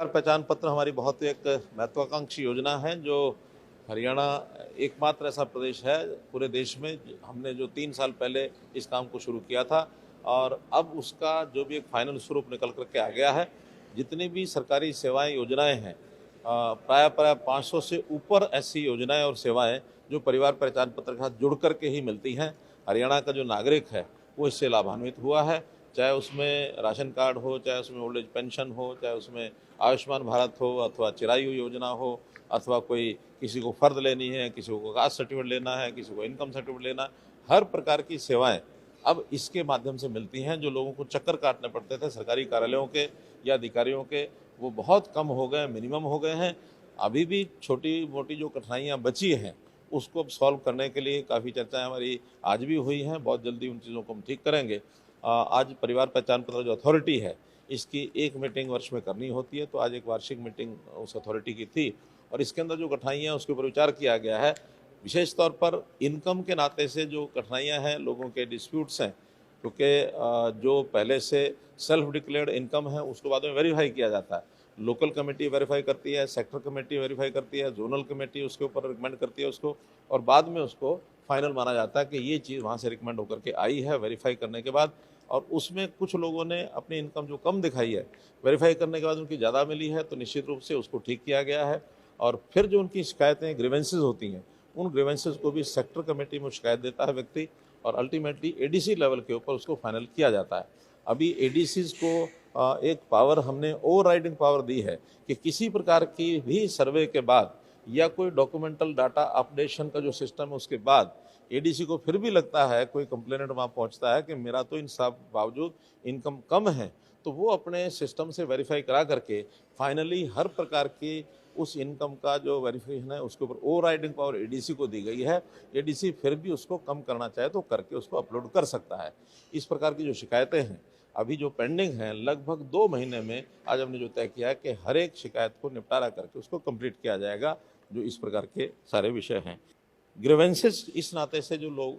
पहचान पत्र हमारी बहुत एक महत्वाकांक्षी योजना है जो हरियाणा एकमात्र ऐसा प्रदेश है पूरे देश में हमने जो 3 साल पहले इस काम को शुरू किया था और अब उसका जो भी एक फाइनल स्वरूप निकल करके आ गया है। जितनी भी सरकारी सेवाएं योजनाएं हैं प्राय 500 से ऊपर ऐसी योजनाएं और सेवाएं जो परिवार पहचान पत्र के साथ जुड़ करके ही मिलती हैं। हरियाणा का जो नागरिक है वो इससे लाभान्वित हुआ है, चाहे उसमें राशन कार्ड हो, चाहे उसमें ओल्ड एज पेंशन हो, चाहे उसमें आयुष्मान भारत हो अथवा चिरायु योजना हो अथवा कोई किसी को फर्द लेनी है, किसी को कास्ट सर्टिफिकेट लेना है, किसी को इनकम सर्टिफिकेट लेना है। हर प्रकार की सेवाएं अब इसके माध्यम से मिलती हैं। जो लोगों को चक्कर काटने पड़ते थे सरकारी कार्यालयों के या अधिकारियों के, वो बहुत कम हो गए, मिनिमम हो गए हैं। अभी भी छोटी मोटी जो कठिनाइयाँ बची हैं उसको अब सॉल्व करने के लिए काफ़ी चर्चाएं हमारी आज भी हुई हैं। बहुत जल्दी उन चीज़ों को हम ठीक करेंगे। आज परिवार पहचान पत्र जो अथॉरिटी है इसकी एक मीटिंग वर्ष में करनी होती है, तो आज एक वार्षिक मीटिंग उस अथॉरिटी की थी और इसके अंदर जो कठिनाइयाँ हैं उसके ऊपर विचार किया गया है। विशेष तौर पर इनकम के नाते से जो कठिनाइयाँ हैं, लोगों के डिस्प्यूट्स हैं, क्योंकि जो पहले से सेल्फ डिक्लेयर्ड इनकम है उसको बाद में वेरीफाई किया जाता है। लोकल कमेटी वेरीफाई करती है, सेक्टर कमेटी वेरीफाई करती है, जोनल कमेटी उसके ऊपर रिकमेंड करती है उसको, और बाद में उसको फाइनल माना जाता है कि ये चीज़ वहाँ से रिकमेंड होकर के आई है वेरीफाई करने के बाद। और उसमें कुछ लोगों ने अपनी इनकम जो कम दिखाई है, वेरीफाई करने के बाद उनकी ज़्यादा मिली है, तो निश्चित रूप से उसको ठीक किया गया है। और फिर जो उनकी शिकायतें ग्रीवेंसेस होती हैं, उन ग्रीवेंसेस को भी सेक्टर कमेटी में शिकायत देता है व्यक्ति और अल्टीमेटली एडीसी लेवल के ऊपर उसको फाइनल किया जाता है। अभी एडीसीज को एक पावर हमने ओवरराइडिंग पावर दी है कि किसी प्रकार की भी सर्वे के बाद या कोई डॉक्यूमेंटल डाटा अपडेशन का जो सिस्टम है उसके बाद एडीसी को फिर भी लगता है, कोई कंप्लेनेंट वहाँ पहुँचता है कि मेरा तो इन सब बावजूद इनकम कम है, तो वो अपने सिस्टम से वेरीफाई करा करके फाइनली हर प्रकार की उस इनकम का जो वेरिफिकेशन है उसके ऊपर ओवरराइडिंग पावर एडीसी को दी गई है। एडीसी फिर भी उसको कम करना चाहे तो करके उसको अपलोड कर सकता है। इस प्रकार की जो शिकायतें हैं अभी जो पेंडिंग हैं, लगभग 2 महीने में आज हमने जो तय किया है कि हर एक शिकायत को निपटारा करके उसको कंप्लीट किया जाएगा। जो इस प्रकार के सारे विषय हैं, ग्रीवेंसेस इस नाते से जो लोग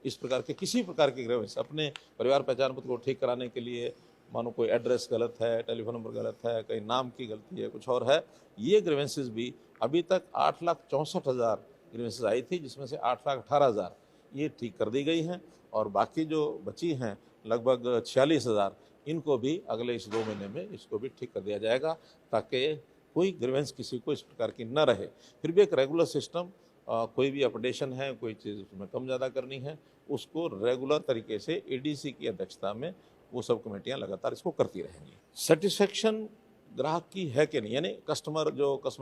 इस प्रकार के किसी प्रकार के ग्रीवेंस अपने परिवार पहचान पत्र को ठीक कराने के लिए, मानो कोई एड्रेस गलत है, टेलीफोन नंबर गलत है, कहीं नाम की गलती है, कुछ और है, ये ग्रीवेंसेस भी अभी तक 8,64,000 ग्रीवेंसेस आई थी, जिसमें से 8,18,000 ये ठीक कर दी गई हैं और बाकी जो बची हैं लगभग 46,000 इनको भी अगले इस 2 महीने में इसको भी ठीक कर दिया जाएगा, ताकि कोई ग्रीवेंस किसी को इस प्रकार की न रहे। फिर भी एक रेगुलर सिस्टम, कोई भी अपडेशन है, कोई चीज़ उसमें कम ज़्यादा करनी है, उसको रेगुलर तरीके से एडीसी की अध्यक्षता में वो सब कमेटियां लगातार इसको करती रहेंगी। सेटिस्फेक्शन ग्राहक की है कि नहीं, यानी कस्टमर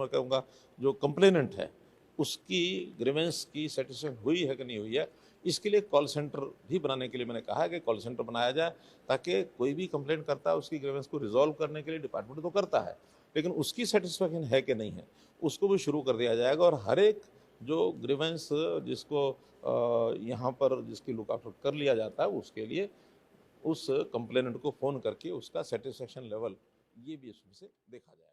कहूँगा जो कंप्लेनेंट है उसकी ग्रीवेंस की सेटिस्फेक्शन हुई है कि नहीं हुई है, इसके लिए कॉल सेंटर भी बनाने के लिए मैंने कहा है कि कॉल सेंटर बनाया जाए, ताकि कोई भी कंप्लेंट करता है उसकी ग्रीवेंस को रिजॉल्व करने के लिए डिपार्टमेंट तो करता है, लेकिन उसकी सेटिस्फेक्शन है कि नहीं है उसको भी शुरू कर दिया जाएगा। और हर एक जो ग्रीवेंस जिसको यहाँ पर जिसकी लुक आफ्टर कर लिया जाता है उसके लिए उस कंप्लेनेंट को फ़ोन करके उसका सेटिस्फेक्शन लेवल ये भी उसमें से देखा जाए।